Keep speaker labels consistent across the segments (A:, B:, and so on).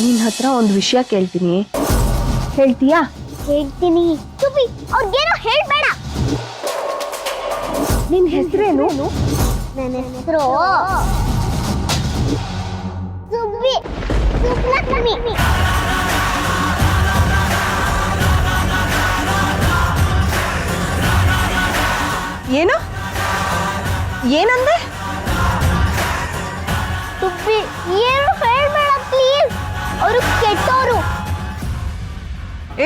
A: ನಿನ್ನ ಹತ್ರ ಒಂದು ವಿಷಯ ಕೇಳ್ತೀನಿ, ಹೇಳ್ತೀಯಾ?
B: ಹೇಳ್ತೀನಿ. ಸುಬ್ಬಿ ಅವ್ರಿಗೇನೋ ಹೇಳ್ಬೇಡ.
A: ನಿನ್ನ ಹೆಸರೇನು?
B: ನನ್ನ ಹೆಸರು ಸುಬ್ಬಿ, ಸುಬ್ಲಕ್ಷ್ಮಿ.
A: ಏನು? ಏನಂದೆ?
B: ಸುಬ್ಬಿ ಏನು ಹೇಳ್ಬೇಡ ಪ್ಲೀಸ್, ಅವರು ಕೆಟ್ಟವರು.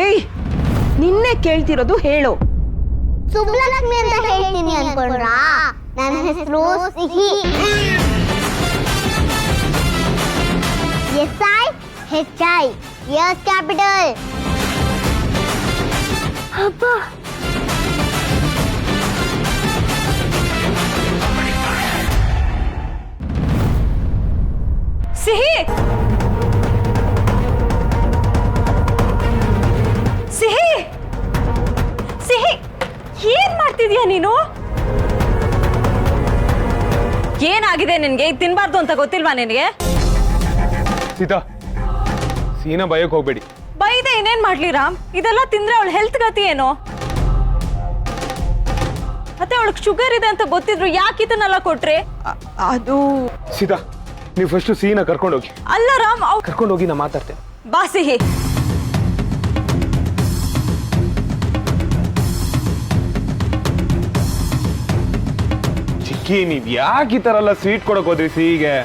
A: ಏಯ್, ನಿನ್ನೆ ಕೇಳ್ತಿರೋದು, ಹೇಳು.
B: ಸುಬ್ಲಕ್ಷ್ಮಿ ಅಂತ ಹೇಳ್ತೀನಿ ಅನ್ಕೊಂಡ್ರಾ? ನನ್ನ ಹೆಸರು ಸಿಹಿ. SIHI, yes capital. ಅಪ್ಪ,
A: ಸಿಹಿ, ಸಿಹಿ, ಸಿಹಿ, ಏನ್ ಮಾಡ್ತಿದ್ಯಾ ನೀನು? ಏನಾಗಿದೆ ನಿನ್ಗೆ? ಇದು ತಿನ್ಬಾರ್ದು ಅಂತ ಗೊತ್ತಿಲ್ವಾ ನಿನಗೆ?
C: ಸೀತಾ, ಸೀನಾ ಬಯಕ್ ಹೋಗ್ಬೇಡಿ.
A: ಬೈದೆ ಇನ್ನೇನ್ ಮಾಡ್ಲಿ ರಾಮ್? ಇದೆಲ್ಲ ತಿಂದ್ರೆ ಅವಳ ಹೆಲ್ತ್ ಗತಿ ಏನು? ಮತ್ತೆ ಅವಳಿಗೆ ಶುಗರ್ ಇದೆ ಅಂತ ಗೊತ್ತಿದ್ರು ಯಾಕೆ ಇದನ್ನೆಲ್ಲ ಕೊಟ್ರೆ? ಅದು
C: ಸೀತಾ, ನೀವು ಫಸ್ಟ್ ಸೀನಾ ಕರ್ಕೊಂಡೋಗಿ.
A: ಅಲ್ಲ ರಾಮ್,
C: ಕರ್ಕೊಂಡೋಗಿ ನಾ ಮಾತಾಡ್ತೇನೆ.
A: ಬಾ ಸಿಹಿ.
C: ಚಿಕ್ಕಿ, ನೀವ್ ಯಾಕೆ ಈ ತರ ಎಲ್ಲ ಸ್ವೀಟ್ ಕೊಡಕ್ ಹೋದ್ರಿ ಸಿಹಿಗೆ?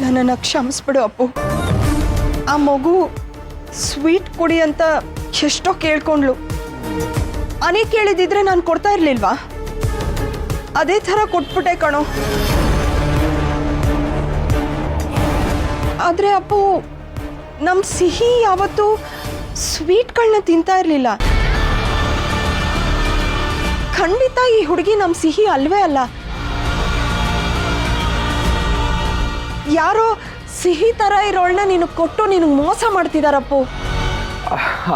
A: ನನ್ನನ್ನು ಕ್ಷಮಿಸ್ಬಿಡು ಅಪ್ಪು. ಆ ಮಗು ಸ್ವೀಟ್ ಕೊಡಿ ಅಂತ ಎಷ್ಟೋ ಕೇಳ್ಕೊಂಡ್ಲು. ಅನೇ ಕೇಳಿದಿದ್ರೆ ನಾನು ಕೊಡ್ತಾ ಇರ್ಲಿಲ್ವಾ? ಅದೇ ಥರ ಕೊಟ್ಬಿಟ್ಟೆ ಕಣೋ. ಆದ್ರೆ ಅಪ್ಪು, ನಮ್ಮ ಸಿಹಿ ಯಾವತ್ತೂ ಸ್ವೀಟ್ಗಳನ್ನ ತಿಂತಾ ಇರಲಿಲ್ಲ. ಖಂಡಿತ ಈ ಹುಡುಗಿ ನಮ್ಮ ಸಿಹಿ ಅಲ್ವೇ ಅಲ್ಲ. ಯಾರೋ ಸಿಹಿ ತರ ಇರೋಳನ್ನ ನೀನು ಕೊಟ್ಟು ನಿನಗೆ ಮೋಸ ಮಾಡ್ತಿದಾರಪ್ಪು.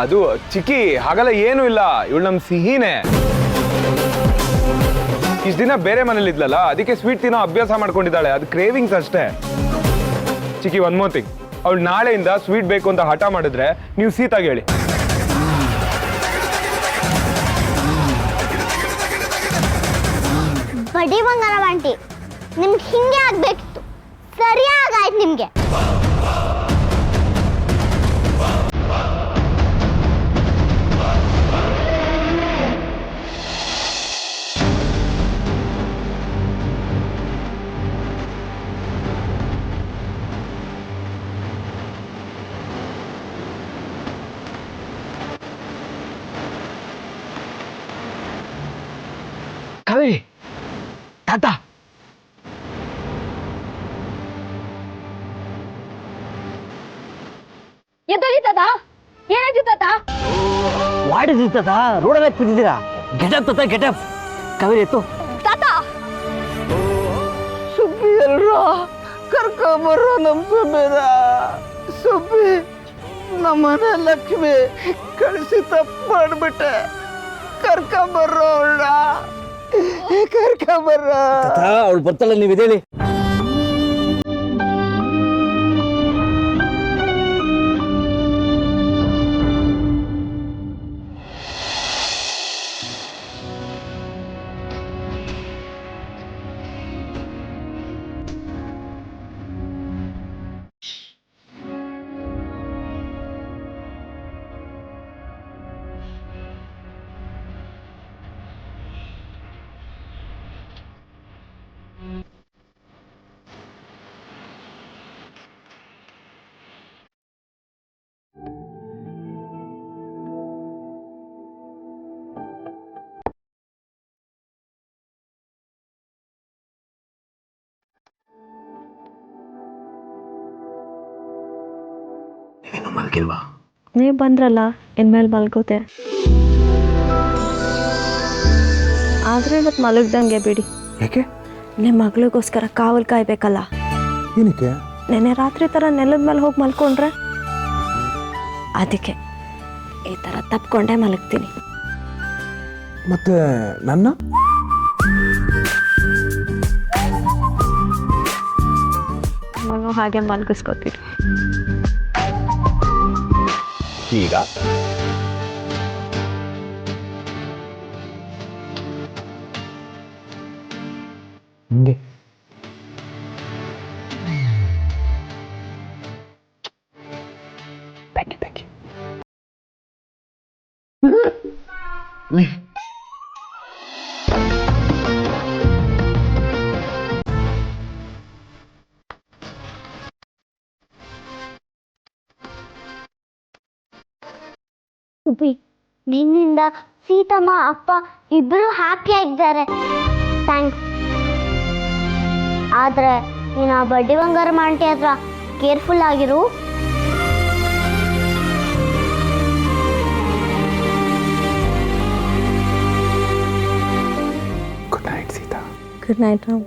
C: ಅದು ಚಿಕ್ಕಿ, ಹಾಗಲ್ಲ ಏನೂ ಇಲ್ಲ. ಇವಳು ನಮ್ ಸಿಹಿನೇ. ಇಷ್ಟ ದಿನ ಬೇರೆ ಮನೇಲಿ ಇದ್ಲಲ್ಲ, ಅದಕ್ಕೆ ಸ್ವೀಟ್ ತಿನ್ನೋ ಅಭ್ಯಾಸ ಮಾಡ್ಕೊಂಡಿದ್ದಾಳೆ. ಅದು ಕ್ರೇವಿಂಗ್ಸ್ ಅಷ್ಟೇ. ಚಿಕ್ಕಿ, ಒನ್ ಮೋರ್ ಥಿಂಗ್, ಅವಳು ನಾಳೆಯಿಂದ ಸ್ವೀಟ್ ಬೇಕು ಅಂತ ಹಠ ಮಾಡಿದ್ರೆ ನೀವು ಸೀತಾಗೆ ಹೇಳಿ.
B: ಬಡಿ ಬಂಗಾರ ಆಂಟಿ, ನಿಮ್ಗೆ ಹಿಂಗೆ ಆಗ್ಬೇಕಿತ್ತು. ಸರಿಯಾಗಾಯ್ತು ನಿಮ್ಗೆ.
C: ಕಾವೇರಿ, ತಾತ,
D: ವಾಡಿದ ರೋಡಲ್ಲಿ ಕೂತಿದ್ದೀರಾ? ಗೆಟಪ್ ತಾತ, ಗೆಟಪ್. ಕಾವೇರಿ ಎತ್ತು.
E: ಸುಬ್ಬಿ ಎಲ್ರ ಕರ್ಕೊಂಬರ್ರ ನಮ್ಮ ಸುಬ್ಬಿನ. ಸುಬ್ಬಿ, ನಮ್ಮನೆ ಲಕ್ಷ್ಮಿ ಕಳಿಸಿ ತಪ್ಪು ಮಾಡ್ಬಿಟ್ಟೆ. ಕರ್ಕೊಂಬರ್ರ ಅವಳ, ಕರ್ಕೊಂಬರ್ರ.
D: ಅವಳು ಬರ್ತಾಳೆ, ನೀವು ಇದೇಳಿ. ಏನು ಮಲ್ಗಿಲ್ವಾ?
F: ನೀವು ಬಂದ್ರಲ್ಲ, ಇನ್ಮೇಲೆ ಮಲ್ಗೋತೆ. ಆದರೆ ಇವತ್ತು ಮಲಗ್ದಂಗೆ ಬಿಡಿ.
D: ಯಾಕೆ?
F: ನಿಮ್ಮ ಮಗಳಿಗೋಸ್ಕರ ಕಾವಲು ಕಾಯ್ಬೇಕಲ್ಲ.
D: ಏನಕ್ಕೆ?
F: ನೆನ್ನೆ ರಾತ್ರಿ ಥರ ನೆಲದ ಮೇಲೆ ಹೋಗಿ ಮಲ್ಕೊಂಡ್ರೆ ಅದಕ್ಕೆ ಈ ಥರ ತಪ್ಕೊಂಡೇ ಮಲಗ್ತೀನಿ.
D: ಮತ್ತೆ ನನ್ನ
F: ಹಾಗೆ ಮಲಗಿಸ್ಕೊತೀರಿ.
C: ಈಗ ಹಿಂಗೆ
B: ಸುಬ್ಬಿ, ನಿನ್ನಿಂದ ಸೀತಮ್ಮ ಅಪ್ಪ ಇಬ್ಬರು ಹ್ಯಾಪಿ ಆಗಿದ್ದಾರೆ. ಥ್ಯಾಂಕ್ಸ್. ಆದ್ರೆ ನೀನು ಆ ಬಡ್ಡಿ ಬಂಗಾರಮ್ಮ ಆಂಟಿ ಹತ್ರ ಕೇರ್ಫುಲ್ ಆಗಿರು.
C: Good night Sita.
F: Good night Ram.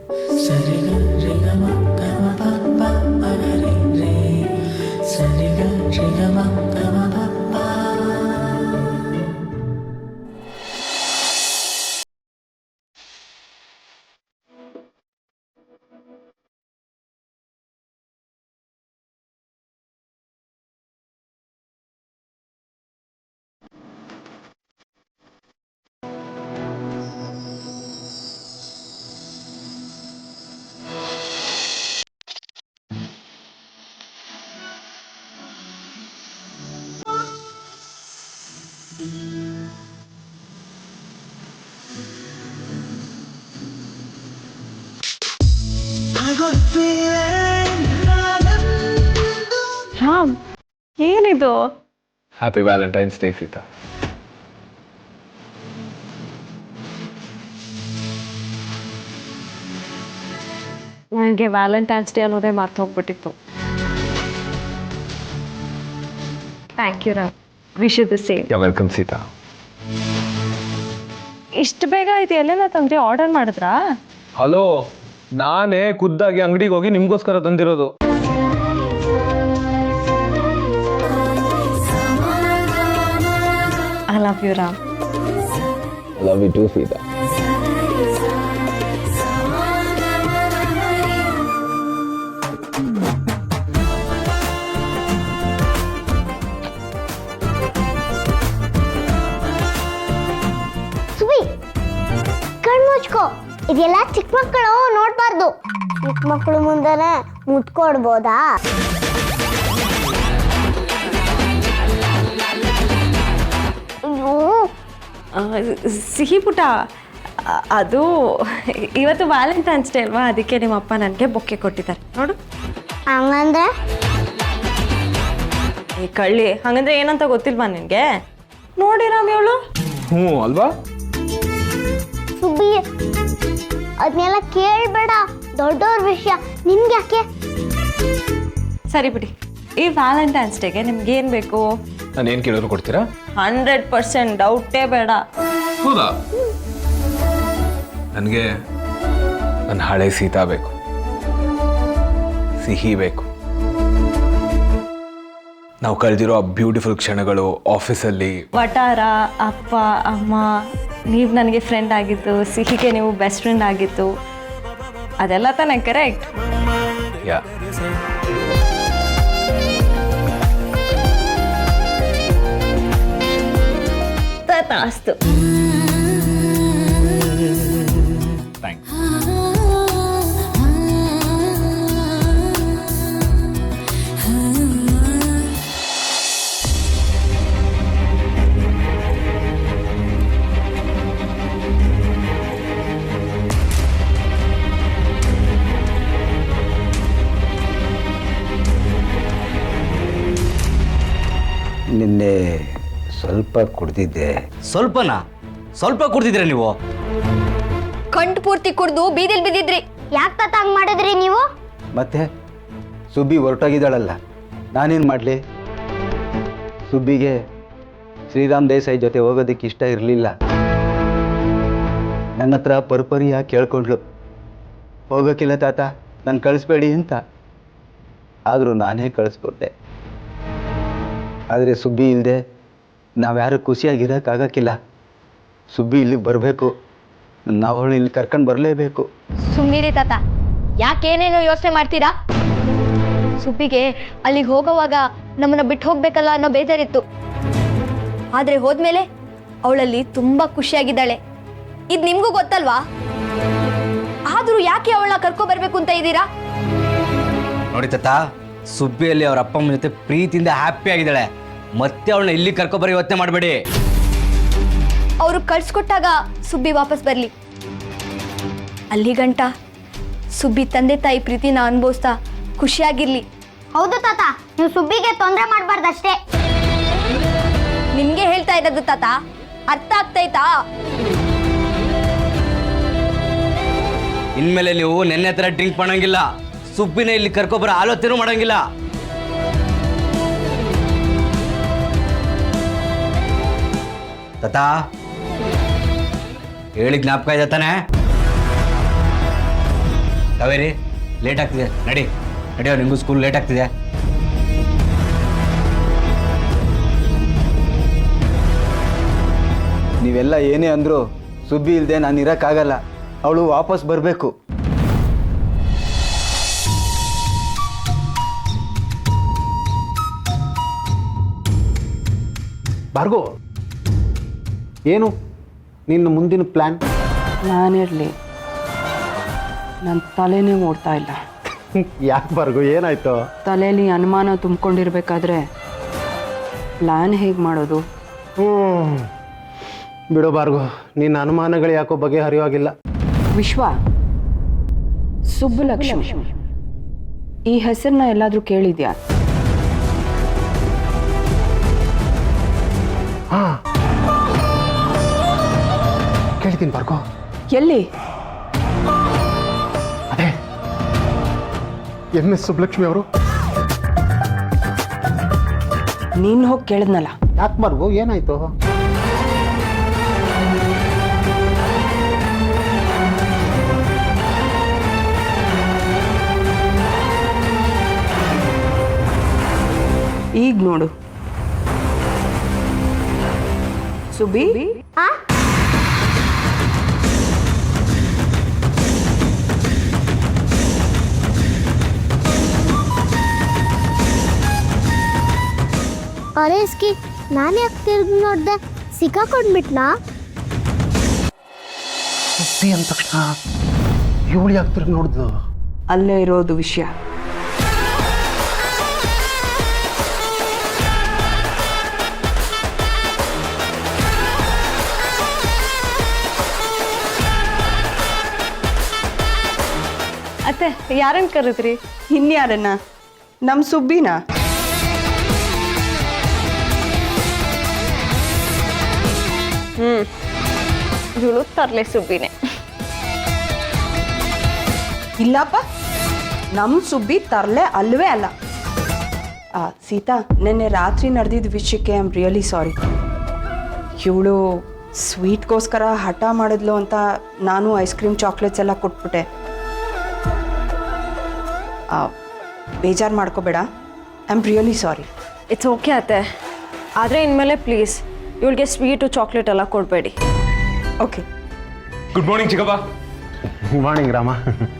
F: Ram, ಏನಿದು?
C: Happy Valentine's Day Sita.
F: ನನಗೆ ವ್ಯಾಲೆಂಟೈನ್ಸ್ ಡೇ ಅನ್ನೋದೇ ಮರ್ತು ಹೋಗ್ಬಿಟ್ಟಿತ್ತು. Thank you Ram. Wish you the same.
C: Welcome Sita.
F: ಇಷ್ಟು ಬೇಗ ಇದು ಎಲ್ಲೆಲ್ಲ ತಂದ್ರಿ? ಆರ್ಡರ್ ಮಾಡಿದ್ರಾ?
C: ಹಲೋ, ನಾನೇ ಖುದ್ದಾಗಿ ಅಂಗಡಿಗೆ ಹೋಗಿ ನಿಮ್ಗೋಸ್ಕರ ತಂದಿರೋದು.
F: I love you Ram.
C: Love you too Sita.
B: Subbi, ಕಣ್ಣು ಮುಚ್ಕೋ. ಇದೆಲ್ಲ ಚಿಕ್ಕ ಮಕ್ಕಳು ನೋಡ್ಬಾರ್ದು. ಚಿಕ್ಕ ಮಕ್ಕಳು ಮುಂದೆನೆ ಮುತ್ಕೊಡ್ಬೋದಾ?
F: ಸಿಹಿ ಪುಟ, ಅದು ಇವತ್ತು ವ್ಯಾಲೆಂಟೈನ್ಸ್ ಡೇ ಅಲ್ವಾ, ಅದಕ್ಕೆ ನಿಮ್ಮ ಅಪ್ಪ ನನಗೆ ಬೊಕ್ಕೆ ಕೊಟ್ಟಿದ್ದಾರೆ ನೋಡು.
B: ಹಂಗಂದ್ರೆ
F: ಈ ಕಳ್ಳಿ, ಹಂಗಂದ್ರೆ ಏನಂತ ಗೊತ್ತಿಲ್ವಾ ನಿನಗೆ? ನೋಡಿ ರಾಮ್, ಇವಳು
C: ಅಲ್ವಾ?
B: ಸುಬ್ಬಿ, ಅದನ್ನೆಲ್ಲ ಕೇಳಬೇಡ. ದೊಡ್ಡವ್ರ ವಿಷಯ ನಿಮ್ಗೆ ಯಾಕೆ?
F: ಸರಿ ಬಿಡಿ, ಈ ವ್ಯಾಲೆಂಟೈನ್ಸ್ ಡೇಗೆ ನಿಮ್ಗೆ ಏನು ಬೇಕು?
C: ನಾನು ಏನು ಕೇಳಿದ್ರು ಕೊಡ್ತೀರಾ?
F: 100% ಡೌಟೇ ಬೇಡ.
C: ಹೌದಾ? ನನಗೆ ನನ್ನ ಹಳೆ ಸೀತಾ ಬೇಕು, ಸಿಹಿ ಬೇಕು, ನಾವು ಕಳೆದಿರೋ ಆ ಬ್ಯೂಟಿಫುಲ್ ಕ್ಷಣಗಳು ಆಫೀಸಲ್ಲಿ.
F: ವಟಾರ, ಅಪ್ಪ ಅಮ್ಮ, ನೀವು ನನಗೆ ಫ್ರೆಂಡ್ ಆಗಿದ್ದು, ಸಿಹಿಗೆ ನೀವು ಬೆಸ್ಟ್ ಫ್ರೆಂಡ್ ಆಗಿತ್ತು, ಅದೆಲ್ಲ ತಾನೇ ಕರೆಕ್ಟ್?
C: ಯಾ.
F: ತಥಾಸ್ತು.
C: ಥ್ಯಾಂಕ್ಸ್.
E: ನಿನ್ನೆ ಸ್ವಲ್ಪ ಕುಡ್ದಿದ್ದೆ.
D: ಸ್ವಲ್ಪ ಕುಡ್ದಿದ್ರೆ ನೀವು?
G: ಕಂಠ ಪೂರ್ತಿ ಕುಡ್ದು ಬೀದಿಲ್ ಬಿದ್ದಿದ್ರಿ.
B: ಯಾಕೆ ತಾತ ಹಂಗ್ ಮಾಡಿದ್ರಿ ನೀವು?
E: ಮತ್ತೆ ಸುಬ್ಬಿ ಹೊರಟೋಗಿದ್ದಾಳಲ್ಲ, ನಾನೇನು ಮಾಡಲಿ? ಸುಬ್ಬಿಗೆ ಶ್ರೀರಾಮ್ ದೇಸಾಯಿ ಜೊತೆ ಹೋಗೋದಕ್ಕೆ ಇಷ್ಟ ಇರಲಿಲ್ಲ. ನನ್ನ ಹತ್ರ ಪರ್ಪರಿಯಾಗಿ ಕೇಳ್ಕೊಂಡ್ಳು, ಹೋಗೋಕ್ಕಿಲ್ಲ ತಾತ, ನಾನು ಕಳಿಸ್ಬೇಡಿ ಅಂತ. ಆದರೂ ನಾನೇ ಕಳಿಸ್ಕೊಟ್ಟೆ. ಆದರೆ ಸುಬ್ಬಿ ಇಲ್ಲದೆ ನಾವ್ಯಾರು ಖುಷಿಯಾಗಿರೋಕ್ಕಾಗಕ್ಕಿಲ್ಲ. ಸುಬ್ಬಿ ಇಲ್ಲಿಗೆ ಬರಬೇಕು, ನಾವು ಅವಳು ಇಲ್ಲಿ ಕರ್ಕೊಂಡು ಬರಲೇಬೇಕು.
G: ಸುಮ್ಮನಿರಿ ತಾತ, ಯಾಕೇನೇನೋ ಯೋಚನೆ ಮಾಡ್ತೀರಾ? ಸುಬ್ಬಿಗೆ ಅಲ್ಲಿಗೆ ಹೋಗೋವಾಗ ನಮ್ಮನ್ನ ಬಿಟ್ಟು ಹೋಗ್ಬೇಕಲ್ಲ ಅನ್ನೋ ಬೇಜಾರಿತ್ತು. ಆದ್ರೆ ಹೋದ್ಮೇಲೆ ಅವಳಲ್ಲಿ ತುಂಬಾ ಖುಷಿಯಾಗಿದ್ದಾಳೆ. ಇದ್ ನಿಮ್ಗೂ ಗೊತ್ತಲ್ವಾ? ಆದ್ರೂ ಯಾಕೆ ಅವಳನ್ನ ಕರ್ಕೊ ಬರ್ಬೇಕು ಅಂತ ಇದ್ದೀರಾ?
D: ನೋಡಿ ತಾತ, ಸುಬ್ಬಿಯಲ್ಲಿ ಅವ್ರ ಅಪ್ಪ ಅಮ್ಮನ ಜೊತೆ ಪ್ರೀತಿಯಿಂದ ಹ್ಯಾಪಿ ಆಗಿದ್ದಾಳೆ. ಮತ್ತೆ ಅವಳನ್ನ ಇಲ್ಲಿ ಕರ್ಕೊಬರೋ ಯೋಚನೆ ಮಾಡಬೇಡಿ.
G: ಅವರು ಕಳ್ಸ್ಕೊಟ್ಟಾಗ ಸುಬ್ಬಿ ವಾಪಸ್ ಬರ್ಲಿ. ಅಲ್ಲಿ ಗಂಟ ಸುಬ್ಬಿ ತಂದೆ ತಾಯಿ ಪ್ರೀತಿನ ಅನುಭವಿಸ್ತಾ ಖುಷಿಯಾಗಿರ್ಲಿ.
B: ಹೌದು ತಾತ, ನೀವು ಸುಬ್ಬಿಗೆ ತೊಂದರೆ ಮಾಡಬಾರ್ದಷ್ಟೇ.
G: ನಿಮ್ಗೆ ಹೇಳ್ತಾ ಇರೋದು ತಾತ, ಅರ್ಥ ಆಗ್ತೈತಾ?
D: ಇನ್ಮೇಲೆ ನೀವು ನೆನ್ನೆ ಹತ್ರ ಡ್ರಿಂಕ್ ಮಾಡಂಗಿಲ್ಲ. ಸುಬ್ಬಿನ ಇಲ್ಲಿ ಕರ್ಕೊಬರೋ ಆಲೋಚನೆ ಮಾಡಂಗಿಲ್ಲ. ತಾತ, ಹೇಳಿ ಜ್ಞಾಪಕ ಇದೆ ತಾನೆ? ಕಾವೇರಿ, ಲೇಟ್ ಆಗ್ತಿದೆ, ನಡೆಯೋ, ನಿಮಗೂ ಸ್ಕೂಲ್ ಲೇಟ್ ಆಗ್ತಿದೆ.
E: ನೀವೆಲ್ಲ ಏನೇ ಅಂದರೂ ಸುಬ್ಬಿ ಇಲ್ಲದೆ ನಾನು ಇರೋಕ್ಕಾಗಲ್ಲ. ಅವಳು ವಾಪಸ್ ಬರಬೇಕು.
H: ಭಾರ್ಗೋ, ಏನು ನಿನ್ನ ಮುಂದಿನ ಪ್ಲ್ಯಾನ್?
A: ನಾನಿರಲಿ, ನನ್ನ ತಲೆನೇ ಓಡ್ತಾ ಇಲ್ಲ.
H: ಯಾಕೆ ಭಾರ್ಗೋ, ಏನಾಯ್ತು?
A: ತಲೆಯಲ್ಲಿ ಅನುಮಾನ ತುಂಬಿಕೊಂಡಿರ್ಬೇಕಾದ್ರೆ ಪ್ಲ್ಯಾನ್ ಹೇಗೆ ಮಾಡೋದು?
H: ಬಿಡೋ ಭಾರ್ಗೋ, ನಿನ್ನ ಅನುಮಾನಗಳು ಯಾಕೋ ಬಗೆಹರಿವಾಗಿಲ್ಲ.
A: ವಿಶ್ವ, ಸುಬ್ಬಲಕ್ಷ್ಮಿ ಈ ಹೆಸರನ್ನ ಎಲ್ಲಾದರೂ ಕೇಳಿದ್ಯಾ?
H: ಹಾಂ, ಕೇಳ್ತೀನಿ ಭಾರ್ಗೋ.
A: ಎಲ್ಲಿ?
H: ಅದೇ MS ಸುಬ್ಬಲಕ್ಷ್ಮಿ ಅವರು.
A: ನೀನು ಹೋಗಿ ಕೇಳಿದ್ನಲ್ಲ.
H: ಯಾಕೆ ಭಾರ್ಗೋ, ಏನಾಯ್ತು?
A: ಈಗ ನೋಡು ಸುಬ್ಬಿ,
B: ಅರೆ ಇಸ್ಕಿ, ನಾನು ಯಾಕೆ ತಿರ್ಗಿ ನೋಡ್ದೆ? ಸಿಕ್ಕಾಕೊಂಡ್ಬಿಟ್ನಾ?
H: ಸುದ್ದಿ ಅಂದ ತಕ್ಷಣ ಇವಳು ಯಾಕೆ ತಿರುಗಿ ನೋಡಿದ್ಲು?
A: ಅಲ್ಲೇ ಇರೋದು ವಿಷಯ.
F: ಅತ್ತೆ, ಯಾರನ್ನು ಕರೆದ್ರಿ?
A: ಇನ್ಯಾರನ್ನ? ನಮ್ಮ ಸುಬ್ಬಿನ.
F: ಇವಳು ತರ್ಲೆ ಸುಬ್ಬಿನೇ.
A: ಇಲ್ಲಪ್ಪ, ನಮ್ಮ ಸುಬ್ಬಿ ತರಲೆ ಅಲ್ವೇ ಅಲ್ಲ. ಸೀತಾ, ನಿನ್ನೆ ರಾತ್ರಿ ನಡೆದಿದ್ದ ವಿಷಯಕ್ಕೆ ಐ ಆಮ್ ರಿಯಲಿ ಸಾರಿ. ಇವಳು ಸ್ವೀಟ್ಗೋಸ್ಕರ ಹಠ ಮಾಡಿದ್ಲು ಅಂತ ನಾನು ಐಸ್ ಕ್ರೀಮ್ ಚಾಕ್ಲೇಟ್ಸ್ ಎಲ್ಲ ಕೊಟ್ಬಿಟ್ಟೆ. ಬೇಜಾರು ಮಾಡ್ಕೋಬೇಡ, I am really sorry.
F: It's okay ಅತ್ತೆ, ಆದರೆ ಇನ್ಮೇಲೆ ಪ್ಲೀಸ್ ಇವಳಿಗೆ ಸ್ವೀಟು ಚಾಕ್ಲೇಟ್ ಎಲ್ಲ ಕೊಡಬೇಡಿ.
A: ಓಕೆ.
C: ಗುಡ್ ಮಾರ್ನಿಂಗ್ ಚಿಕ್ಕಪ್ಪ.
H: ಮಾರ್ನಿಂಗ್ ರಾಮ.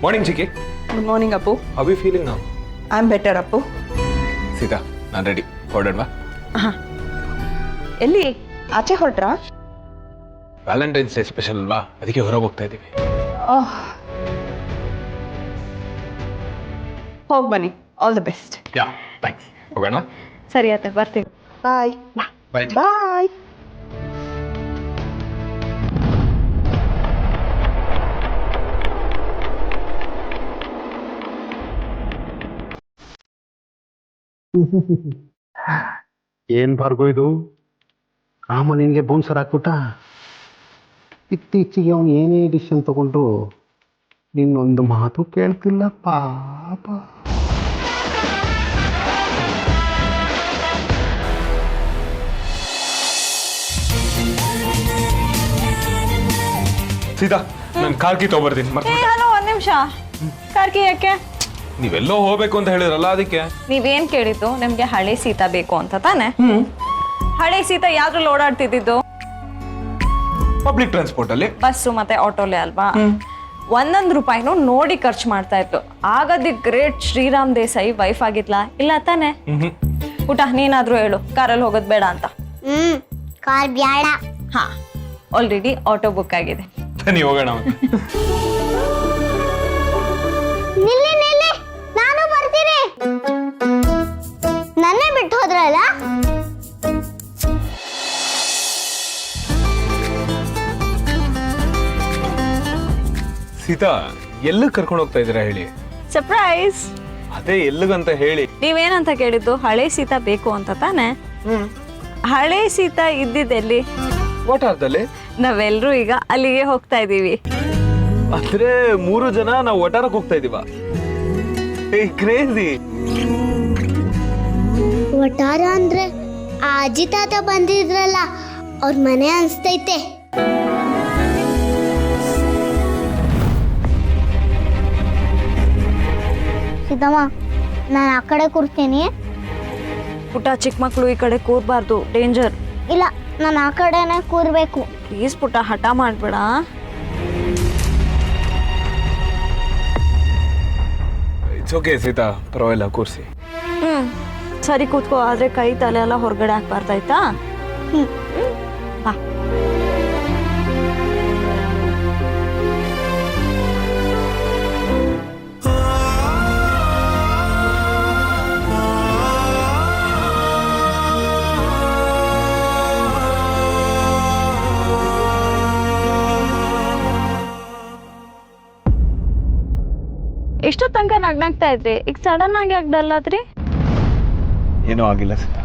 C: ಮಾರ್ನಿಂಗ್ ಚಿಕ್ಕಿ.
A: Good morning Appu.
C: How you feeling now?
A: I am better Appu.
C: Sita, ನಾನು ರೆಡಿ. ಹೊರಡೋಣವಾ?
A: ಎಲ್ಲಿ? ಆಚೆ ಹೊರಟ್ರಾ?
C: ವ್ಯಾಲೆಂಟೈನ್ಸ್ ಡೇ ಸ್ಪೆಷಲ್ ಅಲ್ವಾ, ಅದಕ್ಕೆ ಹೊರಗೆ ಹೋಗ್ತಾ ಇದ್ದೀವಿ.
A: ಹೋಗಿ ಬನ್ನಿ. All the best.
C: Yeah, thanks. ಹೋಗೋಣ?
F: ಸರಿ ಅತ್ತೆ, ಬರ್ತೀವಿ.
A: ಬಾಯ್.
C: ಬಾಯ್.
A: ಬಾಯ್.
H: ಏನ್ ಭಾರ್ಗೋ ಇದು? ರಾಮ ನಿನಗೆ ಬೌನ್ಸರ್ ಹಾಕ್ಬಿಟ್ಟ. ಇತ್ತೀಚೆಗೆ ಅವನು ಏನೇ ಡಿಸಿಷನ್ ತಗೊಂಡ್ರು ನಿನ್ನೊಂದು ಮಾತು ಕೇಳ್ತಿಲ್ಲ ಪಾಪ.
C: ಸೀತಾ, ನಾನು ಕಾರ್ಕಿ ತಗೊಬರ್ತೀನಿ.
F: ಹಲೋ, ಒಂದು ನಿಮಿಷ. ಕಾರ್ಕಿ ಯಾಕೆ?
C: ನೀವೆಲ್ಲೋ ಹೋಗ್ಬೇಕು ಅಂತ ಹೇಳಿದ್ರಲ್ಲ, ಅದಕ್ಕೆ.
F: ನೀವೇನ್ ಕೇಳಿದ್ದು? ನಿಮ್ಗೆ ಹಳೆ ಸೀತಾ ಬೇಕು ಅಂತ ತಾನೆ? ಹಳೆ ಸೀತಾ ಯಾವ್ದ್ರಲ್ಲಿ ಓಡಾಡ್ತಿದ್ದು?
C: ಪಬ್ಲಿಕ್ ಟ್ರಾನ್ಸ್ಪೋರ್ಟ್ ಅಲ್ಲಿ.
F: ಬಸ್ಸು ಮತ್ತೆ ಆಟೋಲೆ ಅಲ್ವಾ? ಒಂದೊಂದು ರೂಪಾಯಿನೂ ನೋಡಿ ಖರ್ಚು ಮಾಡ್ತಾ ಇತ್ತು. ಆಗ the great Shriram Desai wife ಆಗಿದ್ಲಾ? ಇಲ್ಲ ತಾನೆ? ಊಟ ನೀನಾದ್ರೂ ಹೇಳು, ಕಾರಲ್ಲಿ ಹೋಗೋದು ಬೇಡ ಅಂತ.
B: ಕಾರ್ ಬ್ಯಾಡ.
F: ಹಾ, ಆಲ್ರೆಡಿ ಆಟೋ ಬುಕ್ ಆಗಿದೆ.
C: ಬನ್ನಿ ಹೋಗೋಣ.
B: ನಿಲ್ಲಿ ನಿಲ್ಲಿ, ನಾನು ಬರ್ತೀನಿ. ನನ್ನೇ ಬಿಟ್ಟು ಹೋದ್ರಲ್ಲ.
C: ಸೀತಾ, ಎಲ್ಲಿ ಕರ್ಕೊಂಡು ಹೋಗ್ತಾ ಇದ್ದೀರಾ ಹೇಳಿ?
F: ಸರ್ಪ್ರೈಸ್.
C: ಅದೇ ಎಲ್ಲಿಗಂತ ಹೇಳಿ.
F: ನೀವೇನಂತ ಕೇಳಿದ್ದು? ಹಳೆ ಸೀತಾ ಬೇಕು ಅಂತ ತಾನೆ? ಹಳೆ ಸೀತಾ ಇದ್ದಿದ್ದೆಲ್ಲಿ?
C: ವಾಟ್ ಆರ್ದಲ್ಲಿ?
F: ನಾವೆಲ್ಲರೂ ಈಗ ಅಲ್ಲಿಗೆ ಹೋಗ್ತಾ ಇದೀವಿ.
C: ಅಂದ್ರೆ 3 ಜನ ನಾವು ಒಟ್ಟಾರಕ್ಕೆ ಹೋಗ್ತಾ ಇದೀವ? ಕ್ರೇಜಿ.
B: ಒಟ್ಟಾರ ಅಂದ್ರೆ ಆ ಅಜ್ಜಿ ತಾತ ಬಂದಿದ್ರಲ್ಲ, ಅವ್ರ ಮನೆ ಅನ್ಸ್ತೈತೆ. ಸೀತಮ್ಮ, ನಾನು ಆ ಕಡೆ ಕೂರ್ತೀನಿ.
F: ಪುಟ್ಟ, ಚಿಕ್ಕ ಮಕ್ಕಳು ಈ ಕಡೆ ಕೂರ್ಬಾರ್ದು, ಡೇಂಜರ್.
B: ಇಲ್ಲ, ನಾನು ಆ ಕಡೆನೇ ಕೂರ್ಬೇಕು.
F: ಪ್ಲೀಸ್ ಪುಟ್ಟ, ಹಠ ಮಾಡ್ಬೇಡ.
C: ಇಟ್ಸ್ ಓಕೆ ಸೀತಾ, ಪರವಾಗಿಲ್ಲ, ಕೂರ್ಸಿ.
F: ಸರಿ ಕೂತ್ಕೋ, ಆದ್ರೆ ಕೈ ತಲೆ ಎಲ್ಲ ಹೊರಗಡೆ ಹಾಕ್ಬಾರ್ದಾಯ್ತಾ? ಬಾ. ಎಷ್ಟೋ ತನಕ ನಗ್ನಾಗ್ತಾ ಇದ್ರಿ, ಈಗ ಸಡನ್ ಆಗಿ ಆಗ್ಡಲ್ಲಾದ್ರಿ?
C: ಏನೂ ಆಗಿಲ್ಲ ಸೀತಾ.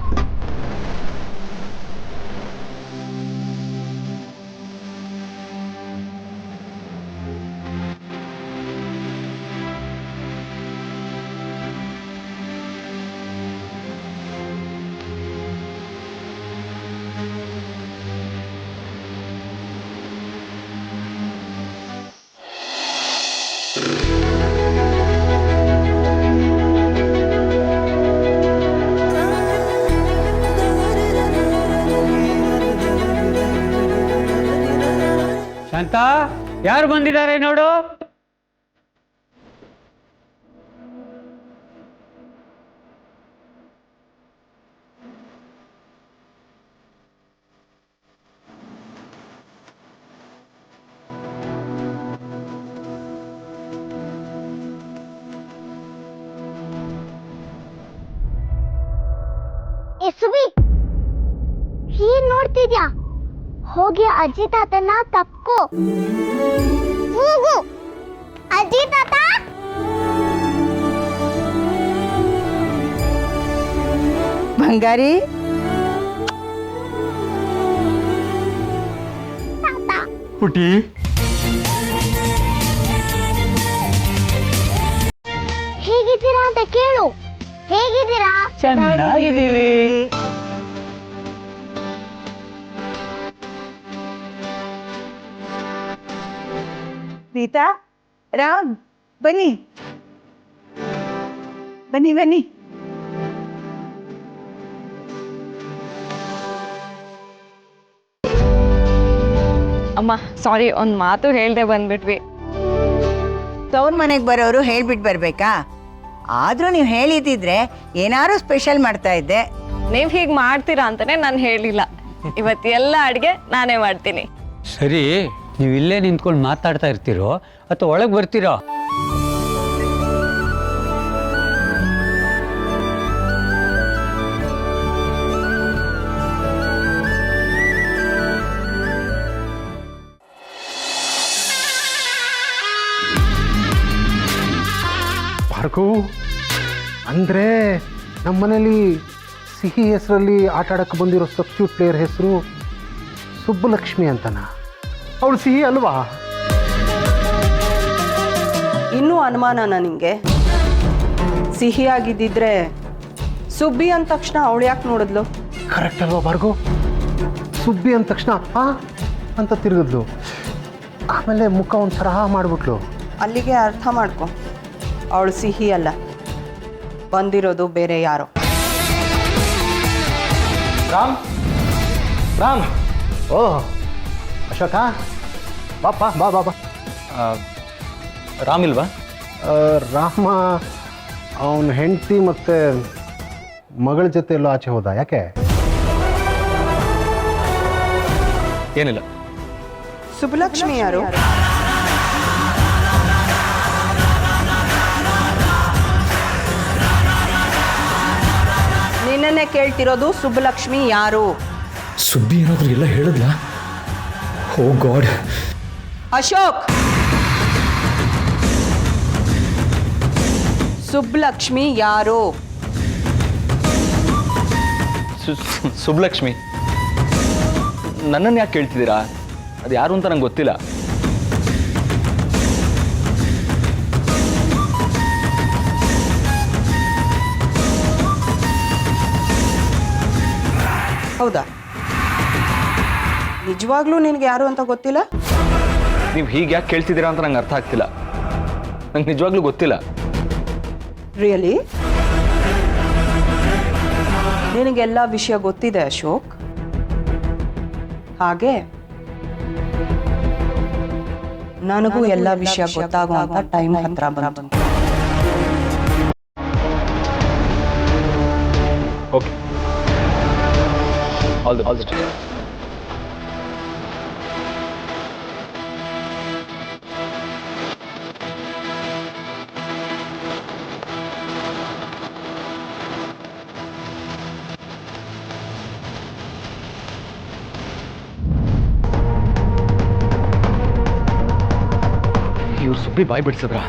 I: ಶಾಂತ, ಯಾರು ಬಂದಿದ್ದಾರೆ ನೋಡು.
B: ಸುಬಿ, ಏನ್ ನೋಡ್ತಿದ್ಯಾ? ಹೋಗಿ ಅಜ್ಜಿ ತಾತನ ತಪ್ಕೋ. ಹೋಗು ಅಜ್ಜಿ ತಾತ.
A: ಬಂಗಾರಿ,
H: ಪುಟಿ,
B: ಹೇಗಿದ್ದೀರಾ ಅಂತ ಕೇಳು. ಹೇಗಿದ್ದೀರಾ?
I: ಚೆನ್ನಾಗಿದ್ದೀವಿ.
A: ರೀತಾ, ರಾಮ್, ಬನ್ನಿ ಬನ್ನಿ ಬನ್ನಿ.
F: ಅಮ್ಮ ಸಾರಿ, ಒಂದು ಮಾತು ಹೇಳ್ದೆ ಬಂದ್ಬಿಟ್ವಿ.
J: ತವ್ರ ಮನೆಗೆ ಬರೋರು ಹೇಳ್ಬಿಟ್ಟು ಬರ್ಬೇಕಾ? ಆದ್ರೂ ನೀವು ಹೇಳಿದಿದ್ರೆ ಏನಾರು ಸ್ಪೆಷಲ್ ಮಾಡ್ತಾ ಇದ್ದೆ.
F: ನೀವು ಹೀಗೆ ಮಾಡ್ತೀರಾ ಅಂತಾನೆ ನಾನು ಹೇಳಿಲ್ಲ. ಇವತ್ತೆಲ್ಲ ಅಡುಗೆ ನಾನೇ ಮಾಡ್ತೀನಿ.
I: ಸರಿ, ನೀವು ಇಲ್ಲೇ ನಿಂತ್ಕೊಂಡು ಮಾತಾಡ್ತಾ ಇರ್ತೀರೋ ಅಥವಾ ಒಳಗೆ ಬರ್ತೀರೋ?
H: ಭಾರ್ಗವ್, ಅಂದರೆ ನಮ್ಮನೇಲಿ ಸಿಹಿ ಹೆಸರಲ್ಲಿ ಆಟ ಆಡಕ್ಕೆ ಬಂದಿರೋ ಸಬ್ಸ್ಟ್ಯೂಟ್ ಪ್ಲೇಯರ್ ಹೆಸರು ಸುಬ್ಬಲಕ್ಷ್ಮಿ ಅಂತನಾ? ಅವಳು ಸಿಹಿ ಅಲ್ವಾ?
A: ಇನ್ನೂ ಅನುಮಾನನಾ ನಿಂಗೆ? ಸಿಹಿಯಾಗಿದ್ದಿದ್ರೆ ಸುಬ್ಬಿ ಅಂದ ತಕ್ಷಣ ಅವಳು ಯಾಕೆ ನೋಡಿದ್ಲು?
H: ಕರೆಕ್ಟ್ ಅಲ್ವಾ ಭಾರ್ಗವ್? ಸುಬ್ಬಿ ಅಂದ ತಕ್ಷಣ ಆ ಅಂತ ತಿರುಗಿದ್ಲು, ಆಮೇಲೆ ಮುಖ ಒಂಥರ ಮಾಡಿಬಿಟ್ಲು.
A: ಅಲ್ಲಿಗೆ ಅರ್ಥ ಮಾಡ್ಕೊ, ಅವಳು ಸಿಹಿ ಅಲ್ಲ, ಬಂದಿರೋದು ಬೇರೆ ಯಾರೋ.
H: ರಾಮ್, ರಾಮ್, ಓ ಅಶೋಕ, ಬಾಪ್ಪ, ಬಾ ಬಾ ಬಾ.
I: ರಾಮ್ ಇಲ್ವಾ?
H: ರಾಮ ಅವನ ಹೆಂಡತಿ ಮತ್ತು ಮಗಳ ಜೊತೆ ಎಲ್ಲೋ ಆಚೆ ಹೋದ, ಯಾಕೆ?
I: ಏನಿಲ್ಲ.
A: ಸುಬ್ಬಲಕ್ಷ್ಮಿ ಯಾರು? ನಿನ್ನನ್ನೇ ಕೇಳ್ತಿರೋದು, ಸುಬ್ಬಲಕ್ಷ್ಮಿ ಯಾರು?
K: ಸುಬ್ಬಿ ಏನಾದರೂ ಎಲ್ಲ ಹೇಳಿದ್ಲ? ಓ ಗಾಡ್.
A: ಅಶೋಕ್, ಸುಬ್ಬಲಕ್ಷ್ಮಿ ಯಾರು?
K: ಸುಬ್ಬಲಕ್ಷ್ಮಿ ನನ್ನನ್ನು ಯಾಕೆ ಕೇಳ್ತಿದ್ದೀರಾ? ಅದು ಯಾರು ಅಂತ ನಂಗೆ ಗೊತ್ತಿಲ್ಲ.
A: ಹೌದಾ? ನಿಜವಾಗ್ಲೂ ನಿನಗೆ ಯಾರು ಅಂತ ಗೊತ್ತಿಲ್ಲ?
K: ನೀವು ಹೀಗೆ ಯಾಕೆ ಕೇಳ್ತಿದ್ದೀರಾ ಅಂತ ನಂಗೆ ಅರ್ಥ ಆಗ್ತಿಲ್ಲ. ನಂಗೆ ನಿಜವಾಗ್ಲೂ ಗೊತ್ತಿಲ್ಲ.
A: ರಿಯಲಿ? ನಿನಗೆಲ್ಲ ವಿಷಯ ಗೊತ್ತಿದೆ ಅಶೋಕ್. ಹಾಗೆ ನನಗೂ ಎಲ್ಲ ವಿಷಯ ಗೊತ್ತಾಗುವಂತ ಟೈಮ್ ಹತ್ರ ಬಂತು.
K: Okay, all the best. ಇವ್ರು ಸುಬ್ಬಿ ಬಾಯ್ ಬಿಡ್ಸಿದ್ರ?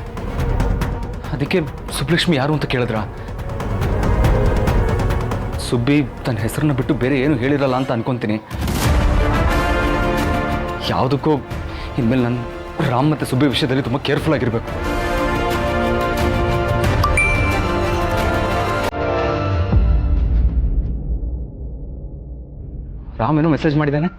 K: ಅದಕ್ಕೆ ಸುಬ್ಬಲಕ್ಷ್ಮಿ ಯಾರು ಅಂತ ಕೇಳಿದ್ರ? ಸುಬ್ಬಿ ತನ್ನ ಹೆಸರನ್ನ ಬಿಟ್ಟು ಬೇರೆ ಏನು ಹೇಳಿರಲ್ಲ ಅಂತ ಅನ್ಕೊಂತೀನಿ. ಯಾವುದಕ್ಕೂ ಇನ್ಮೇಲೆ ನಾನು ರಾಮ್ ಮತ್ತು ಸುಬ್ಬಿ ವಿಷಯದಲ್ಲಿ ತುಂಬ ಕೇರ್ಫುಲ್ ಆಗಿರಬೇಕು. ರಾಮ್ ಏನೋ ಮೆಸೇಜ್ ಮಾಡಿದ್ದಾನೆ.